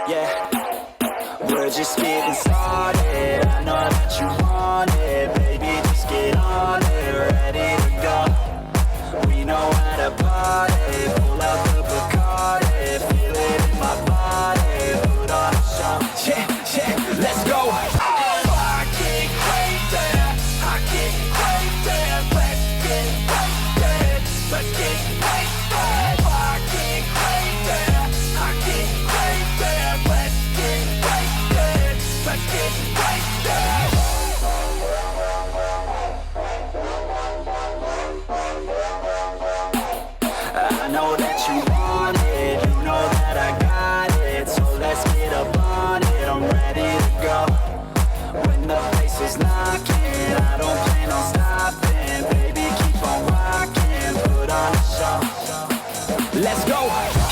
Yeah, we're just getting started. I know that you want it, baby, just get on it. Ready to go, we know how to party. Pull out the Bacardi, feel it in my body. Put on a show, yeah, yeah, let's go. I can't wait there, I can't wait there. Let's get wasted, let's get wasted. I can't wait there, I can't wait there. Let's get wasted, let's get wasted. I know that you want it, you know that I got it. So let's get up on it, I'm ready to go. When the place is knocking, I don't plan on stopping. Baby, keep on rocking, put on a show. Let's go.